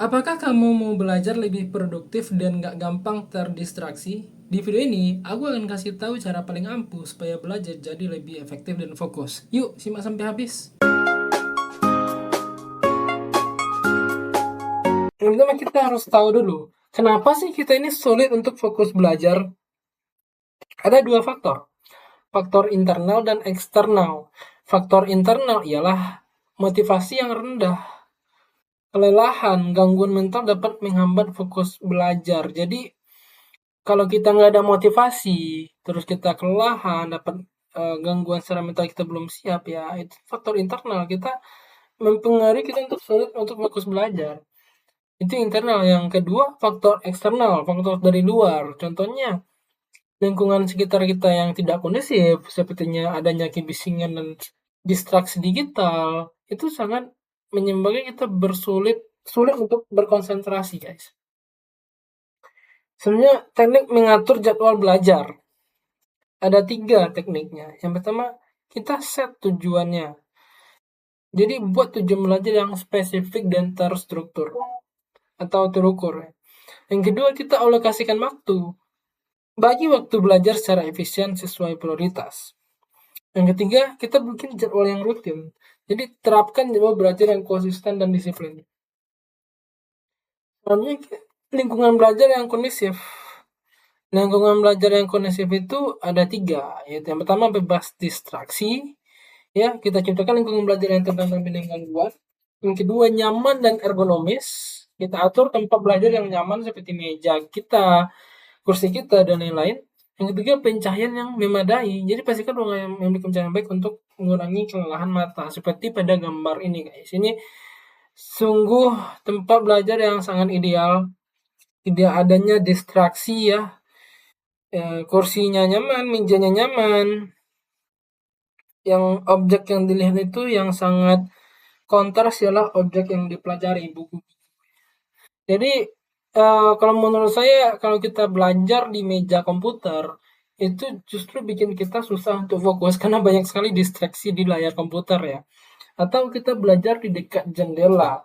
Apakah kamu mau belajar lebih produktif dan gak gampang terdistraksi? Di video ini, aku akan kasih tahu cara paling ampuh supaya belajar jadi lebih efektif dan fokus. Yuk, simak sampai habis. Yang pertama kita harus tahu dulu, kenapa sih kita ini sulit untuk fokus belajar? Ada dua faktor, faktor internal dan eksternal. Faktor internal ialah motivasi yang rendah, kelelahan, gangguan mental dapat menghambat fokus belajar. Jadi kalau kita nggak ada motivasi, terus kita kelelahan, dapat gangguan secara mental kita belum siap ya, itu faktor internal kita mempengaruhi kita untuk sulit untuk fokus belajar. Itu internal. Yang kedua, faktor eksternal, faktor dari luar. Contohnya, lingkungan sekitar kita yang tidak kondusif, sepertinya adanya kebisingan dan distraksi digital, itu sangat menyebabkan kita sulit untuk berkonsentrasi, guys. Sebenarnya teknik mengatur jadwal belajar. Ada 3 tekniknya. Yang pertama, kita set tujuannya. Jadi buat tujuan belajar yang spesifik dan terstruktur atau terukur. Yang kedua, kita alokasikan waktu. Bagi waktu belajar secara efisien sesuai prioritas. Yang ketiga, kita bikin jadwal yang rutin. Jadi terapkan jadwal belajar yang konsisten dan disiplin. Selanjutnya, lingkungan belajar yang kondusif. Lingkungan belajar yang kondusif itu ada 3, yaitu yang pertama bebas distraksi, ya kita ciptakan lingkungan belajar yang tertanam dengan gangguan. Yang kedua nyaman dan ergonomis, kita atur tempat belajar yang nyaman seperti meja kita, kursi kita, dan lain-lain. Yang ketiga pencahayaan yang memadai, jadi pastikan ruangan yang memiliki pencahayaan baik untuk mengurangi kelelahan mata seperti pada gambar ini, guys. Ini sungguh tempat belajar yang sangat ideal, tidak adanya distraksi ya. Kursinya nyaman, mejanya nyaman, yang objek yang dilihat itu yang sangat kontras ialah objek yang dipelajari, buku. Jadi kalau menurut saya kalau kita belajar di meja komputer itu justru bikin kita susah untuk fokus karena banyak sekali distraksi di layar komputer ya. Atau kita belajar di dekat jendela.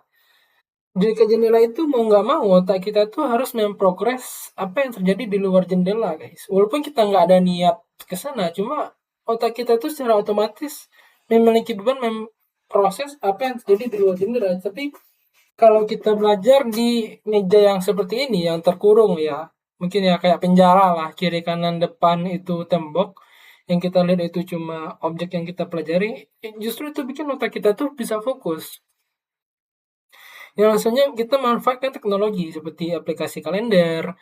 Di dekat jendela itu mau nggak mau otak kita tuh harus memprogres apa yang terjadi di luar jendela, guys. Walaupun kita nggak ada niat ke sana, cuma otak kita tuh secara otomatis memiliki beban memproses apa yang terjadi di luar jendela. Tapi kalau kita belajar di meja yang seperti ini, yang terkurung ya, mungkin ya kayak penjara lah, kiri kanan depan itu tembok, yang kita lihat itu cuma objek yang kita pelajari, justru itu bikin otak kita tuh bisa fokus. Yang langsungnya kita manfaatkan teknologi seperti aplikasi kalender,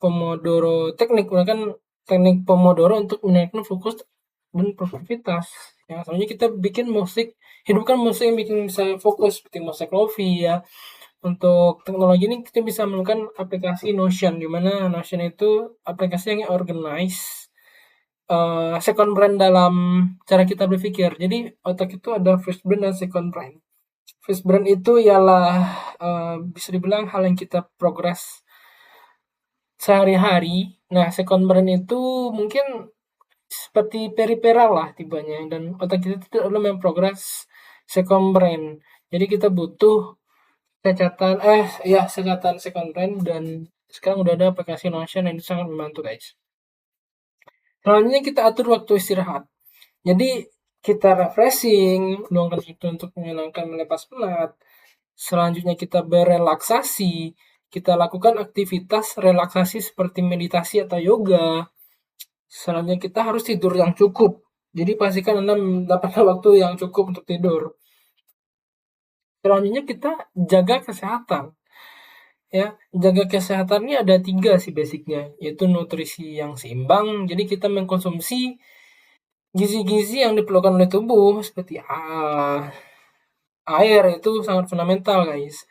Pomodoro, teknik menggunakan teknik Pomodoro untuk menaikkan fokus dan produktivitas. Yang selanjutnya kita bikin musik, hidupkan musik yang bikin bisa fokus seperti musik lofi ya. Untuk teknologi ini kita bisa menggunakan aplikasi Notion, di mana Notion itu aplikasi yang organize second brain dalam cara kita berpikir. Jadi otak itu ada first brain dan second brain. First brain itu ialah bisa dibilang hal yang kita progres sehari-hari. Nah, second brain itu mungkin seperti periferal lah tibanya, dan otak kita itu adalah memprogres second brain. Jadi kita butuh catatan catatan second brain, dan sekarang udah ada aplikasi Notion yang itu sangat membantu, guys. Selanjutnya kita atur waktu istirahat. Jadi kita refreshing, luangkan waktu untuk menyenangkan, melepas penat. Selanjutnya kita berelaksasi, kita lakukan aktivitas relaksasi seperti meditasi atau yoga. Selanjutnya kita harus tidur yang cukup. Jadi pastikan Anda mendapatkan waktu yang cukup untuk tidur. Selanjutnya kita jaga kesehatan. Ya, jaga kesehatan ini ada 3 sih basicnya, yaitu nutrisi yang seimbang. Jadi kita mengkonsumsi gizi-gizi yang diperlukan oleh tubuh seperti air, itu sangat fundamental, guys.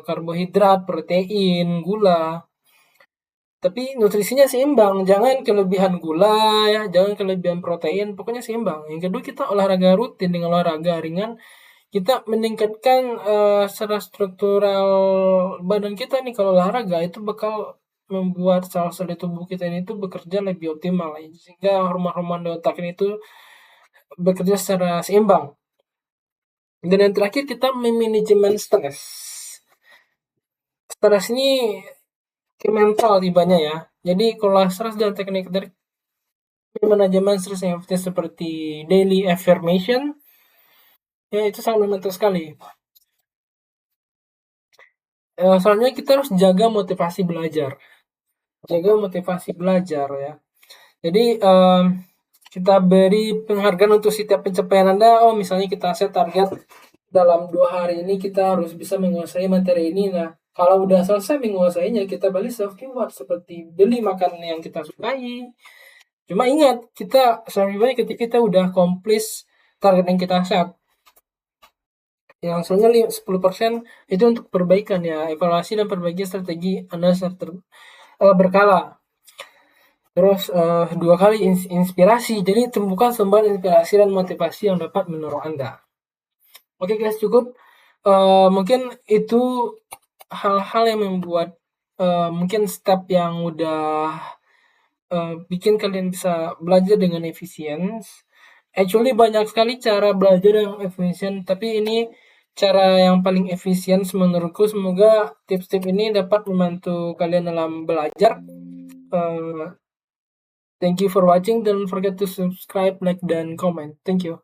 Karbohidrat, protein, gula. Tapi nutrisinya seimbang, jangan kelebihan gula ya, jangan kelebihan protein, pokoknya seimbang. Yang kedua kita olahraga rutin. Dengan olahraga ringan kita meningkatkan secara struktural badan kita nih. Kalau olahraga itu bakal membuat sel-sel di tubuh kita ini tuh bekerja lebih optimal ya, sehingga hormon-hormon di otak ini tuh bekerja secara seimbang. Dan yang terakhir kita memanajemen stres. stres ini ke mental tibanya ya. Jadi kalau stres dan teknik dari manajemen stres yang efektif seperti daily affirmation, ya itu sangat membantu sekali. Soalnya kita harus jaga motivasi belajar. Jaga motivasi belajar ya. Jadi kita beri penghargaan untuk setiap pencapaian Anda. Oh, misalnya kita set target dalam 2 hari ini kita harus bisa menguasai materi ini. Nah, kalau udah selesai menguasainya, kita balik self reward seperti beli makanan yang kita sukai. Cuma ingat, kita self reward ketika kita udah accomplish target yang kita set. Yang soalnya 10% itu untuk perbaikan ya, evaluasi dan perbaiki strategi Anda berkala. Terus 2 kali inspirasi, jadi temukan sumber inspirasi dan motivasi yang dapat mendorong Anda. Oke guys, cukup. Mungkin itu hal-hal yang membuat mungkin step yang udah bikin kalian bisa belajar dengan efisien. Actually banyak sekali cara belajar yang efisien, tapi ini cara yang paling efisien menurutku. Semoga tips-tips ini dapat membantu kalian dalam belajar. Thank you for watching. Don't forget to subscribe, like, dan comment. Thank you.